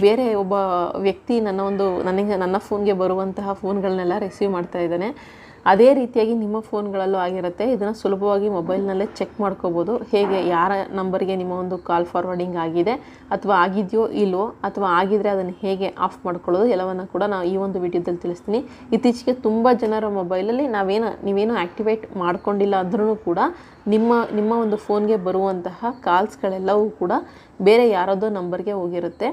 ಬೇರೆ ಒಬ್ಬ ವ್ಯಕ್ತಿ ನನ್ನ ಫೋನ್ಗೆ ಬರುವಂತಹ ಫೋನ್ಗಳನ್ನೆಲ್ಲ ರಿಸೀವ್ ಮಾಡ್ತಾ ಇದ್ದಾನೆ. ಅದೇ ರೀತಿಯಾಗಿ ನಿಮ್ಮ ಫೋನ್ಗಳಲ್ಲೂ ಆಗಿರುತ್ತೆ. ಇದನ್ನು ಸುಲಭವಾಗಿ ಮೊಬೈಲ್ನಲ್ಲೇ ಚೆಕ್ ಮಾಡ್ಕೋಬೋದು. ಹೇಗೆ ಯಾರ ನಂಬರ್ಗೆ ನಿಮ್ಮ ಒಂದು ಕಾಲ್ ಫಾರ್ವರ್ಡಿಂಗ್ ಆಗಿದೆ ಅಥವಾ ಆಗಿದೆಯೋ ಇಲ್ವೋ, ಅಥವಾ ಆಗಿದರೆ ಅದನ್ನು ಹೇಗೆ ಆಫ್ ಮಾಡ್ಕೊಳ್ಳೋದು ಎಲ್ಲವನ್ನು ಕೂಡ ನಾವು ಈ ಒಂದು ವಿಡಿಯೋದಲ್ಲಿ ತಿಳಿಸ್ತೀನಿ. ಇತ್ತೀಚೆಗೆ ತುಂಬ ಜನರ ಮೊಬೈಲಲ್ಲಿ ನೀವೇನು ಆ್ಯಕ್ಟಿವೇಟ್ ಮಾಡ್ಕೊಂಡಿಲ್ಲ ಅಂದ್ರೂ ಕೂಡ ನಿಮ್ಮ ಒಂದು ಫೋನ್ಗೆ ಬರುವಂತಹ ಕಾಲ್ಸ್ಗಳೆಲ್ಲವೂ ಕೂಡ ಬೇರೆ ಯಾರದ್ದೋ ನಂಬರ್ಗೆ ಹೋಗಿರುತ್ತೆ.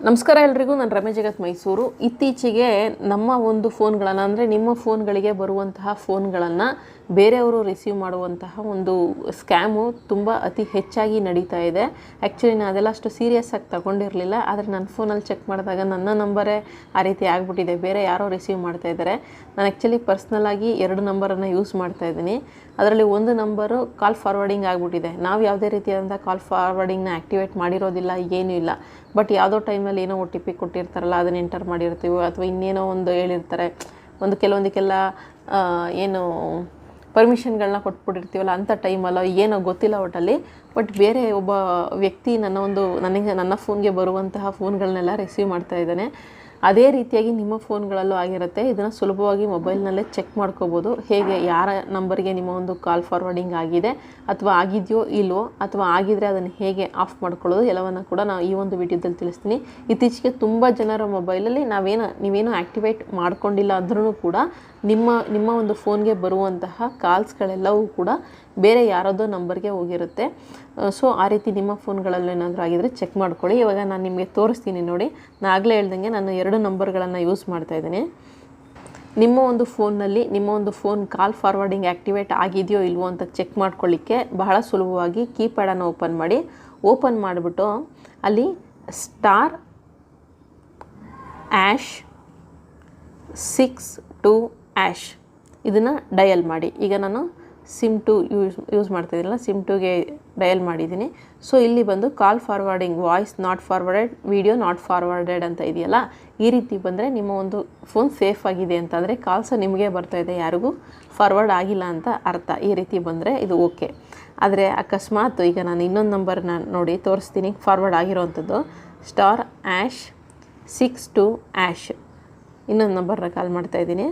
ನಮಸ್ಕಾರ ಎಲ್ರಿಗೂ, ನಾನು ರಮೇಶ್ ಜಗತ್ ಮೈಸೂರು. ಇತ್ತೀಚೆಗೆ ನಮ್ಮ ಒಂದು ಫೋನ್ಗಳನ್ನು ಅಂದರೆ ನಿಮ್ಮ ಫೋನ್ಗಳಿಗೆ ಬರುವಂತಹ ಫೋನ್ಗಳನ್ನು ಬೇರೆಯವರು ರಿಸೀವ್ ಮಾಡುವಂತಹ ಒಂದು ಸ್ಕ್ಯಾಮು ತುಂಬ ಅತಿ ಹೆಚ್ಚಾಗಿ ನಡೀತಾ ಇದೆ. ಆ್ಯಕ್ಚುಲಿ ನಾನು ಅದೆಲ್ಲ ಅಷ್ಟು ಸೀರಿಯಸ್ ಆಗಿ ತಗೊಂಡಿರಲಿಲ್ಲ. ಆದರೆ ನನ್ನ ಫೋನಲ್ಲಿ ಚೆಕ್ ಮಾಡಿದಾಗ ನನ್ನ ನಂಬರೇ ಆ ರೀತಿ ಆಗಿಬಿಟ್ಟಿದೆ, ಬೇರೆ ಯಾರೋ ರಿಸೀವ್ ಮಾಡ್ತಾ ಇದ್ದಾರೆ. ನಾನು ಆ್ಯಕ್ಚುಲಿ ಪರ್ಸ್ನಲಾಗಿ 2 ನಂಬರನ್ನು ಯೂಸ್ ಮಾಡ್ತಾಯಿದ್ದೀನಿ. ಅದರಲ್ಲಿ ಒಂದು ನಂಬರು ಕಾಲ್ ಫಾರ್ವರ್ಡಿಂಗ್ ಆಗಿಬಿಟ್ಟಿದೆ. ನಾವು ಯಾವುದೇ ರೀತಿಯಾದಂಥ ಕಾಲ್ ಫಾರ್ವರ್ಡಿಂಗ್ನ ಆ್ಯಕ್ಟಿವೇಟ್ ಮಾಡಿರೋದಿಲ್ಲ, ಏನೂ ಇಲ್ಲ. ಬಟ್ ಯಾವುದೋ ಟೈಮಲ್ಲಿ ಏನೋ OTP ಕೊಟ್ಟಿರ್ತಾರಲ್ಲ, ಅದನ್ನು ಎಂಟರ್ ಮಾಡಿರ್ತೀವಿ, ಅಥವಾ ಇನ್ನೇನೋ ಒಂದು ಹೇಳಿರ್ತಾರೆ, ಕೆಲವೊಂದಕ್ಕೆಲ್ಲ ಏನು ಪರ್ಮಿಷನ್ಗಳನ್ನ ಕೊಟ್ಬಿಟ್ಟಿರ್ತೀವಲ್ಲ, ಅಂಥ ಟೈಮಲ್ಲ ಏನೋ ಗೊತ್ತಿಲ್ಲ ಒಟ್ಟಲ್ಲಿ. ಬಟ್ ಬೇರೆ ಒಬ್ಬ ವ್ಯಕ್ತಿ ನನ್ನ ಫೋನ್ಗೆ ಬರುವಂತಹ ಫೋನ್ಗಳನ್ನೆಲ್ಲ ರಿಸೀವ್ ಮಾಡ್ತಾ ಇದ್ದಾನೆ. ಅದೇ ರೀತಿಯಾಗಿ ನಿಮ್ಮ ಫೋನ್ಗಳಲ್ಲೂ ಆಗಿರುತ್ತೆ. ಇದನ್ನು ಸುಲಭವಾಗಿ ಮೊಬೈಲ್ನಲ್ಲೇ ಚೆಕ್ ಮಾಡ್ಕೋಬೋದು. ಹೇಗೆ ಯಾರ ನಂಬರ್ಗೆ ನಿಮ್ಮ ಒಂದು ಕಾಲ್ ಫಾರ್ವರ್ಡಿಂಗ್ ಆಗಿದೆ ಅಥವಾ ಆಗಿದೆಯೋ ಇಲ್ವೋ, ಅಥವಾ ಆಗಿದರೆ ಅದನ್ನು ಹೇಗೆ ಆಫ್ ಮಾಡ್ಕೊಳ್ಳೋದು ಎಲ್ಲವನ್ನು ಕೂಡ ನಾವು ಈ ಒಂದು ವಿಡಿಯೋದಲ್ಲಿ ತಿಳಿಸ್ತೀನಿ. ಇತ್ತೀಚೆಗೆ ತುಂಬ ಜನರ ಮೊಬೈಲಲ್ಲಿ ನೀವೇನು ಆ್ಯಕ್ಟಿವೇಟ್ ಮಾಡ್ಕೊಂಡಿಲ್ಲ ಅಂದ್ರೂ ಕೂಡ ನಿಮ್ಮ ಒಂದು ಫೋನ್ಗೆ ಬರುವಂತಹ ಕಾಲ್ಸ್ಗಳೆಲ್ಲವೂ ಕೂಡ ಬೇರೆ ಯಾರದ್ದೋ ನಂಬರ್ಗೆ ಹೋಗಿರುತ್ತೆ. ಸೊ ಆ ರೀತಿ ನಿಮ್ಮ ಫೋನ್ಗಳಲ್ಲಿ ಏನಾದರೂ ಆಗಿದರೆ ಚೆಕ್ ಮಾಡ್ಕೊಳ್ಳಿ. ಇವಾಗ ನಾನು ನಿಮಗೆ ತೋರಿಸ್ತೀನಿ ನೋಡಿ. ನಾನು ಆಗಲೇ ಹೇಳ್ದಂಗೆ ನಾನು 2 ನಂಬರ್ಗಳನ್ನು ಯೂಸ್ ಮಾಡ್ತಾಯಿದ್ದೀನಿ. ನಿಮ್ಮ ಒಂದು ಫೋನ್ ಕಾಲ್ ಫಾರ್ವರ್ಡಿಂಗ್ ಆ್ಯಕ್ಟಿವೇಟ್ ಆಗಿದೆಯೋ ಇಲ್ವೋ ಅಂತ ಚೆಕ್ ಮಾಡ್ಕೊಳ್ಳಿಕ್ಕೆ ಬಹಳ ಸುಲಭವಾಗಿ ಕೀಪ್ಯಾಡನ್ನು ಓಪನ್ ಮಾಡಿಬಿಟ್ಟು ಅಲ್ಲಿ *#6*2# ಇದನ್ನು ಡಯಲ್ ಮಾಡಿ. ಈಗ ನಾನು SIM 2 ಯೂಸ್ ಮಾಡ್ತಾಯಿದ್ದೀನಲ್ಲ, SIM 2ಗೆ ಡಯಲ್ ಮಾಡಿದ್ದೀನಿ. ಸೊ ಇಲ್ಲಿ ಬಂದು call forwarding, voice not forwarded, video not forwarded ಅಂತ ಇದೆಯಲ್ಲ, ಈ ರೀತಿ ಬಂದರೆ ನಿಮ್ಮ ಒಂದು ಫೋನ್ ಸೇಫ್ ಆಗಿದೆ ಅಂತಂದರೆ ಕಾಲ್ಸ್ ನಿಮಗೆ ಬರ್ತಾಯಿದೆ, ಯಾರಿಗೂ ಫಾರ್ವರ್ಡ್ ಆಗಿಲ್ಲ ಅಂತ ಅರ್ಥ. ಈ ರೀತಿ ಬಂದರೆ ಇದು ಓಕೆ. ಆದರೆ ಅಕಸ್ಮಾತ್ ಈಗ ನಾನು ಇನ್ನೊಂದು ನಂಬರ್ನ ನೋಡಿ ತೋರಿಸ್ತೀನಿ, ಫಾರ್ವರ್ಡ್ ಆಗಿರೋವಂಥದ್ದು *6*2#. ಇನ್ನೊಂದು ನಂಬರ್ನ ಕಾಲ್ ಮಾಡ್ತಾಯಿದ್ದೀನಿ.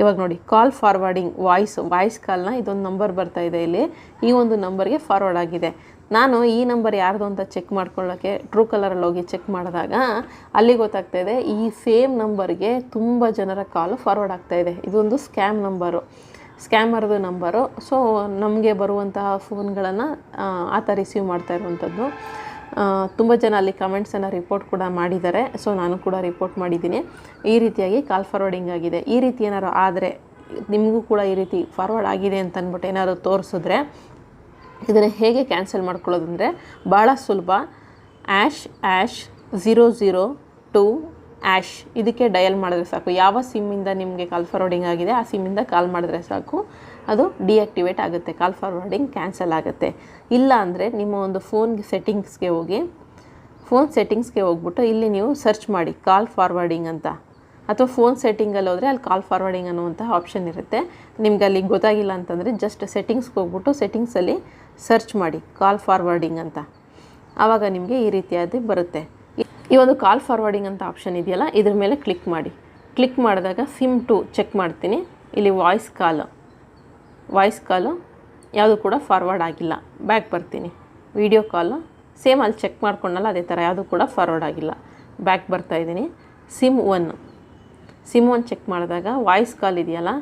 ಇವಾಗ ನೋಡಿ, ಕಾಲ್ ಫಾರ್ವರ್ಡಿಂಗ್ ವಾಯ್ಸ್ ಕಾಲ್ನ ಇದೊಂದು ನಂಬರ್ ಬರ್ತಾ ಇದೆ ಇಲ್ಲಿ. ಈ ಒಂದು ನಂಬರ್ಗೆ ಫಾರ್ವರ್ಡ್ ಆಗಿದೆ. ನಾನು ಈ ನಂಬರ್ ಯಾರ್ದು ಅಂತ ಚೆಕ್ ಮಾಡ್ಕೊಳ್ಳೋಕ್ಕೆ ಟ್ರೂ ಕಲರಲ್ಲಿ ಹೋಗಿ ಚೆಕ್ ಮಾಡಿದಾಗ ಅಲ್ಲಿ ಗೊತ್ತಾಗ್ತಾ ಇದೆ, ಈ ಸೇಮ್ ನಂಬರ್ಗೆ ತುಂಬ ಜನರ ಕಾಲು ಫಾರ್ವರ್ಡ್ ಆಗ್ತಾಯಿದೆ. ಇದೊಂದು ಸ್ಕ್ಯಾಮರ್ದು ನಂಬರು. ಸೊ ನಮಗೆ ಬರುವಂತಹ ಫೋನ್ಗಳನ್ನು ಆತ ರಿಸೀವ್ ಮಾಡ್ತಾ ಇರುವಂಥದ್ದು. ತುಂಬ ಜನ ಅಲ್ಲಿ ಕಮೆಂಟ್ಸನ್ನು ರಿಪೋರ್ಟ್ ಕೂಡ ಮಾಡಿದ್ದಾರೆ. ಸೊ ನಾನು ಕೂಡ ರಿಪೋರ್ಟ್ ಮಾಡಿದ್ದೀನಿ. ಈ ರೀತಿಯಾಗಿ ಕಾಲ್ ಫಾರ್ವರ್ಡಿಂಗ್ ಆಗಿದೆ. ಈ ರೀತಿ ಏನಾದ್ರು ಆದರೆ ನಿಮಗೂ ಕೂಡ ಈ ರೀತಿ ಫಾರ್ವರ್ಡ್ ಆಗಿದೆ ಅಂತ ಅಂದ್ಬಿಟ್ಟು ಏನಾದ್ರು ತೋರಿಸಿದ್ರೆ ಇದನ್ನು ಹೇಗೆ ಕ್ಯಾನ್ಸಲ್ ಮಾಡ್ಕೊಳ್ಳೋದಂದರೆ ಭಾಳ ಸುಲಭ. #002# ಇದಕ್ಕೆ ಡಯಲ್ ಮಾಡಿದ್ರೆ ಸಾಕು. ಯಾವ ಸಿಮ್ಮಿಂದ ನಿಮಗೆ ಕಾಲ್ ಫಾರ್ವರ್ಡಿಂಗ್ ಆಗಿದೆ ಆ ಸಿಮ್ಮಿಂದ ಕಾಲ್ ಮಾಡಿದ್ರೆ ಸಾಕು, ಅದು ಡಿಆಕ್ಟಿವೇಟ್ ಆಗುತ್ತೆ, ಕಾಲ್ ಫಾರ್ವರ್ಡಿಂಗ್ ಕ್ಯಾನ್ಸಲ್ ಆಗುತ್ತೆ. ಇಲ್ಲ ಅಂದರೆ ನಿಮ್ಮ ಒಂದು ಫೋನ್ ಸೆಟ್ಟಿಂಗ್ಸ್ಗೆ ಹೋಗ್ಬಿಟ್ಟು ಇಲ್ಲಿ ನೀವು ಸರ್ಚ್ ಮಾಡಿ ಕಾಲ್ ಫಾರ್ವರ್ಡಿಂಗ್ ಅಂತ, ಅಥವಾ ಫೋನ್ ಸೆಟ್ಟಿಂಗಲ್ಲಿ ಹೋದರೆ ಅಲ್ಲಿ ಕಾಲ್ ಫಾರ್ವರ್ಡಿಂಗ್ ಅನ್ನುವಂಥ ಆಪ್ಷನ್ ಇರುತ್ತೆ. ನಿಮ್ಗೆ ಅಲ್ಲಿ ಗೊತ್ತಾಗಿಲ್ಲ ಅಂತಂದರೆ ಜಸ್ಟ್ ಸೆಟ್ಟಿಂಗ್ಸ್ಗೆ ಹೋಗ್ಬಿಟ್ಟು ಸೆಟ್ಟಿಂಗ್ಸಲ್ಲಿ ಸರ್ಚ್ ಮಾಡಿ ಕಾಲ್ ಫಾರ್ವರ್ಡಿಂಗ್ ಅಂತ. ಆವಾಗ ನಿಮಗೆ ಈ ರೀತಿಯಾಗಿ ಬರುತ್ತೆ. ಈ ಒಂದು ಕಾಲ್ ಫಾರ್ವರ್ಡಿಂಗ್ ಅಂತ ಆಪ್ಷನ್ ಇದೆಯಲ್ಲ, ಇದ್ರ ಮೇಲೆ ಕ್ಲಿಕ್ ಮಾಡಿ. ಕ್ಲಿಕ್ ಮಾಡಿದಾಗ SIM 2 ಚೆಕ್ ಮಾಡ್ತೀನಿ. ಇಲ್ಲಿ ವಾಯ್ಸ್ ಕಾಲು ಯಾವುದು ಕೂಡ ಫಾರ್ವರ್ಡ್ ಆಗಿಲ್ಲ. ಬ್ಯಾಕ್ ಬರ್ತೀನಿ. ವಿಡಿಯೋ ಕಾಲು ಸೇಮ್ ಅಲ್ಲಿ ಚೆಕ್ ಮಾಡ್ಕೊಂಡಲ್ಲ, ಅದೇ ಥರ ಯಾವುದು ಕೂಡ ಫಾರ್ವರ್ಡ್ ಆಗಿಲ್ಲ. ಬ್ಯಾಕ್ ಬರ್ತಾಯಿದ್ದೀನಿ. SIM 1 ಚೆಕ್ ಮಾಡಿದಾಗ ವಾಯ್ಸ್ ಕಾಲ್ ಇದೆಯಲ್ಲ,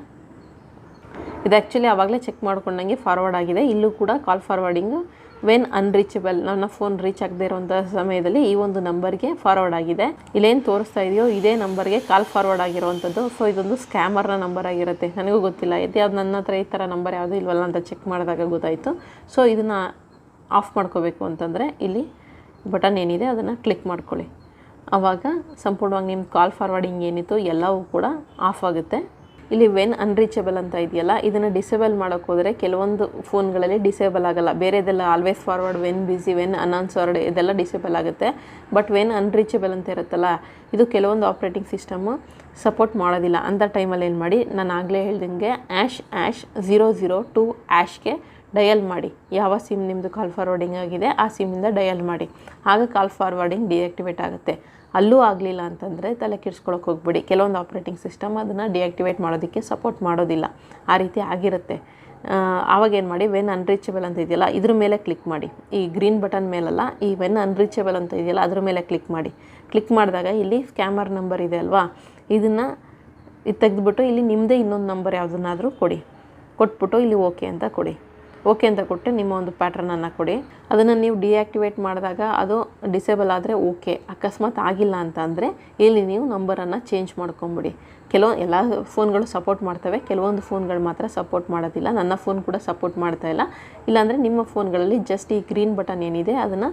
ಇದು ಆ್ಯಕ್ಚುಲಿ ಆವಾಗಲೇ ಚೆಕ್ ಮಾಡ್ಕೊಂಡಂಗೆ ಫಾರ್ವರ್ಡ್ ಆಗಿದೆ. ಇಲ್ಲೂ ಕೂಡ ಕಾಲ್ ಫಾರ್ವರ್ಡಿಂಗು ವೆನ್ ಅನ್ರೀಚಬಲ್, ನನ್ನ ಫೋನ್ ರೀಚ್ ಆಗದೆ ಇರೋಂಥ ಸಮಯದಲ್ಲಿ ಈ ಒಂದು ನಂಬರ್ಗೆ ಫಾರ್ವರ್ಡ್ ಆಗಿದೆ. ಇಲ್ಲೇನು ತೋರಿಸ್ತಾ ಇದೆಯೋ ಇದೇ ನಂಬರ್ಗೆ ಕಾಲ್ ಫಾರ್ವರ್ಡ್ ಆಗಿರೋವಂಥದ್ದು. ಸೊ ಇದೊಂದು ಸ್ಕ್ಯಾಮರ್ನ ನಂಬರ್ ಆಗಿರುತ್ತೆ. ನನಗೂ ಗೊತ್ತಿಲ್ಲ, ಯಾವ್ದು ನನ್ನ ಹತ್ರ ಈ ಥರ ನಂಬರ್ ಯಾವುದೂ ಇಲ್ವಲ್ಲ ಅಂತ ಚೆಕ್ ಮಾಡಿದಾಗ ಗೊತ್ತಾಯಿತು. ಸೊ ಇದನ್ನು ಆಫ್ ಮಾಡ್ಕೋಬೇಕು ಅಂತಂದರೆ ಇಲ್ಲಿ ಬಟನ್ ಏನಿದೆ ಅದನ್ನು ಕ್ಲಿಕ್ ಮಾಡ್ಕೊಳ್ಳಿ. ಆವಾಗ ಸಂಪೂರ್ಣವಾಗಿ ನಿಮ್ಮ ಕಾಲ್ ಫಾರ್ವರ್ಡಿಂಗ್ ಏನಿತ್ತು ಎಲ್ಲವೂ ಕೂಡ ಆಫ್ ಆಗುತ್ತೆ. ಇಲ್ಲಿ ವೆನ್ ಅನ್ರೀಚಬಲ್ ಅಂತ ಇದೆಯಲ್ಲ, ಇದನ್ನು ಡಿಸೇಬಲ್ ಮಾಡೋಕ್ಕೆ ಹೋದರೆ ಕೆಲವೊಂದು ಫೋನ್ಗಳಲ್ಲಿ ಡಿಸೇಬಲ್ ಆಗೋಲ್ಲ. ಬೇರೆದೆಲ್ಲ always forward, when busy, when unanswered ಇದೆಲ್ಲ ಡಿಸೇಬಲ್ ಆಗುತ್ತೆ. ಬಟ್ ವೆನ್ ಅನ್ರೀಚಬಲ್ ಅಂತ ಇರುತ್ತಲ್ಲ, ಇದು ಕೆಲವೊಂದು ಆಪ್ರೇಟಿಂಗ್ ಸಿಸ್ಟಮು ಸಪೋರ್ಟ್ ಮಾಡೋದಿಲ್ಲ. ಅಂಥ ಟೈಮಲ್ಲಿ ಏನು ಮಾಡಿ, ನಾನು ಆಗಲೇ ಹೇಳ್ದಂಗೆ #002# ಡಯಲ್ ಮಾಡಿ. ಯಾವ ಸಿಮ್ ನಿಮ್ಮದು ಕಾಲ್ ಫಾರ್ವರ್ಡಿಂಗ್ ಆಗಿದೆ ಆ ಸಿಮ್ಮಿಂದ ಡಯಲ್ ಮಾಡಿ. ಆಗ ಕಾಲ್ ಫಾರ್ವರ್ಡಿಂಗ್ ಡಿಆಕ್ಟಿವೇಟ್ ಆಗುತ್ತೆ. ಅಲ್ಲೂ ಆಗಲಿಲ್ಲ ಅಂತಂದರೆ ತಲೆ ಕೆಡಿಸ್ಕೊಳಕ್ಕೆ ಹೋಗ್ಬಿಡಿ. ಕೆಲವೊಂದು ಆಪ್ರೇಟಿಂಗ್ ಸಿಸ್ಟಮ್ ಅದನ್ನು ಡಿಆಕ್ಟಿವೇಟ್ ಮಾಡೋದಕ್ಕೆ ಸಪೋರ್ಟ್ ಮಾಡೋದಿಲ್ಲ. ಆ ರೀತಿ ಆಗಿರುತ್ತೆ. ಆವಾಗೇನು ಮಾಡಿ, ವೆನ್ ಅನ್ರೀಚಬಲ್ ಅಂತ ಇದೆಯಲ್ಲ ಇದ್ರ ಮೇಲೆ ಕ್ಲಿಕ್ ಮಾಡಿ. ಈ ಗ್ರೀನ್ ಬಟನ್ ಮೇಲಲ್ಲ, ಈ ವೆನ್ ಅನ್ರೀಚಬಲ್ ಅಂತ ಇದೆಯಲ್ಲ ಅದ್ರ ಮೇಲೆ ಕ್ಲಿಕ್ ಮಾಡಿ. ಕ್ಲಿಕ್ ಮಾಡಿದಾಗ ಇಲ್ಲಿ ಸ್ಕ್ಯಾಮರ್ ನಂಬರ್ ಇದೆ ಅಲ್ವಾ, ಇದು ತೆಗೆದುಬಿಟ್ಟು ಇಲ್ಲಿ ನಿಮ್ಮದೇ ಇನ್ನೊಂದು ನಂಬರ್ ಯಾವುದನ್ನಾದರೂ ಕೊಟ್ಬಿಟ್ಟು ಇಲ್ಲಿ ಓಕೆ ಅಂತ ಕೊಡಿ. ಓಕೆ ಅಂತ ಕೊಟ್ಟು ನಿಮ್ಮ ಒಂದು ಪ್ಯಾಟ್ರನನ್ನು ಕೊಡಿ. ಅದನ್ನು ನೀವು ಡಿಆಕ್ಟಿವೇಟ್ ಮಾಡಿದಾಗ ಅದು ಡಿಸೇಬಲ್ ಆದರೆ ಓಕೆ. ಅಕಸ್ಮಾತ್ ಆಗಿಲ್ಲ ಅಂತ ಅಂದರೆ ಇಲ್ಲಿ ನೀವು ನಂಬರನ್ನು ಚೇಂಜ್ ಮಾಡ್ಕೊಂಬಿಡಿ. ಎಲ್ಲ ಫೋನ್ಗಳು ಸಪೋರ್ಟ್ ಮಾಡ್ತವೆ, ಕೆಲವೊಂದು ಫೋನ್ಗಳು ಮಾತ್ರ ಸಪೋರ್ಟ್ ಮಾಡೋದಿಲ್ಲ. ನನ್ನ ಫೋನ್ ಕೂಡ ಸಪೋರ್ಟ್ ಮಾಡ್ತಾಯಿಲ್ಲ. ಇಲ್ಲಾಂದರೆ ನಿಮ್ಮ ಫೋನ್ಗಳಲ್ಲಿ ಜಸ್ಟ್ ಈ ಗ್ರೀನ್ ಬಟನ್ ಏನಿದೆ ಅದನ್ನು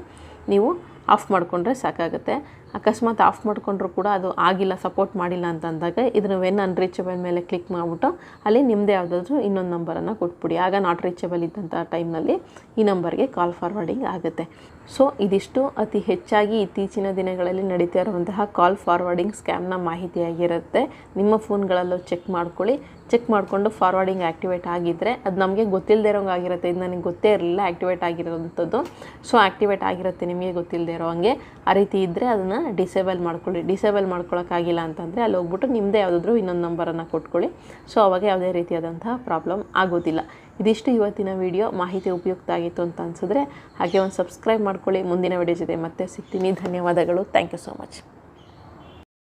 ನೀವು ಆಫ್ ಮಾಡಿಕೊಂಡ್ರೆ ಸಾಕಾಗುತ್ತೆ. ಅಕಸ್ಮಾತ್ ಆಫ್ ಮಾಡಿಕೊಂಡ್ರೂ ಕೂಡ ಅದು ಆಗಿಲ್ಲ, ಸಪೋರ್ಟ್ ಮಾಡಿಲ್ಲ ಅಂತ ಅಂದಾಗ ಇದನ್ನು ವೆನ್ ಅನ್ರೀಚಬಲ್ ಮೇಲೆ ಕ್ಲಿಕ್ ಮಾಡಿಬಿಟ್ಟು ಅಲ್ಲಿ ನಿಮ್ಮದೇ ಯಾವುದಾದ್ರೂ ಇನ್ನೊಂದು ನಂಬರನ್ನು ಕೊಟ್ಬಿಡಿ. ಆಗ ನಾಟ್ ರೀಚಬಲ್ ಇದ್ದಂಥ ಟೈಮ್ನಲ್ಲಿ ಈ ನಂಬರ್ಗೆ ಕಾಲ್ ಫಾರ್ವರ್ಡಿಂಗ್ ಆಗುತ್ತೆ. ಸೊ ಇದಿಷ್ಟು ಅತಿ ಹೆಚ್ಚಾಗಿ ಇತ್ತೀಚಿನ ದಿನಗಳಲ್ಲಿ ನಡೀತಾ ಇರುವಂತಹ ಕಾಲ್ ಫಾರ್ವರ್ಡಿಂಗ್ ಸ್ಕ್ಯಾಮ್ನ ಮಾಹಿತಿಯಾಗಿರುತ್ತೆ. ನಿಮ್ಮ ಫೋನ್ಗಳಲ್ಲೂ ಚೆಕ್ ಮಾಡ್ಕೊಳ್ಳಿ. ಚೆಕ್ ಮಾಡಿಕೊಂಡು ಫಾರ್ವರ್ಡಿಂಗ್ ಆ್ಯಕ್ಟಿವೇಟ್ ಆಗಿದ್ದರೆ ಅದು ನಮಗೆ ಗೊತ್ತಿಲ್ಲದೆ ಇರೋಂಗೆ ಆಗಿರುತ್ತೆ. ಇದು ನನಗೆ ಗೊತ್ತೇ ಇರಲಿಲ್ಲ ಆ್ಯಕ್ಟಿವೇಟ್ ಆಗಿರೋವಂಥದ್ದು. ಸೊ ಆ್ಯಕ್ಟಿವೇಟ್ ಆಗಿರುತ್ತೆ ನಿಮಗೆ ಗೊತ್ತಿಲ್ಲದೆ ಇರೋ ಹಂಗೆ. ಆ ರೀತಿ ಇದ್ದರೆ ಅದನ್ನು ಡಿಸೇಬಲ್ ಮಾಡ್ಕೊಳ್ಳಿ. ಡಿಸೇಬಲ್ ಮಾಡ್ಕೊಳ್ಳೋಕ್ಕಾಗಿಲ್ಲ ಅಂತಂದರೆ ಅಲ್ಲಿ ಹೋಗ್ಬಿಟ್ಟು ನಿಮ್ಮದೇ ಯಾವುದಾದ್ರೂ ಇನ್ನೊಂದು ನಂಬರನ್ನು ಕೊಟ್ಕೊಳ್ಳಿ. ಸೊ ಅವಾಗ ಯಾವುದೇ ರೀತಿಯಾದಂತಹ ಪ್ರಾಬ್ಲಮ್ ಆಗೋದಿಲ್ಲ. ಇದಿಷ್ಟು ಇವತ್ತಿನ ವಿಡಿಯೋ. ಮಾಹಿತಿ ಉಪಯುಕ್ತ ಆಗಿತ್ತು ಅಂತ ಅನಿಸಿದ್ರೆ ಹಾಗೆ ಒಂದು ಸಬ್ಸ್ಕ್ರೈಬ್ ಮಾಡ್ಕೊಳ್ಳಿ. ಮುಂದಿನ ವಿಡಿಯೋ ಜೊತೆ ಮತ್ತೆ ಸಿಗ್ತೀನಿ. ಧನ್ಯವಾದಗಳು. Thank you so much.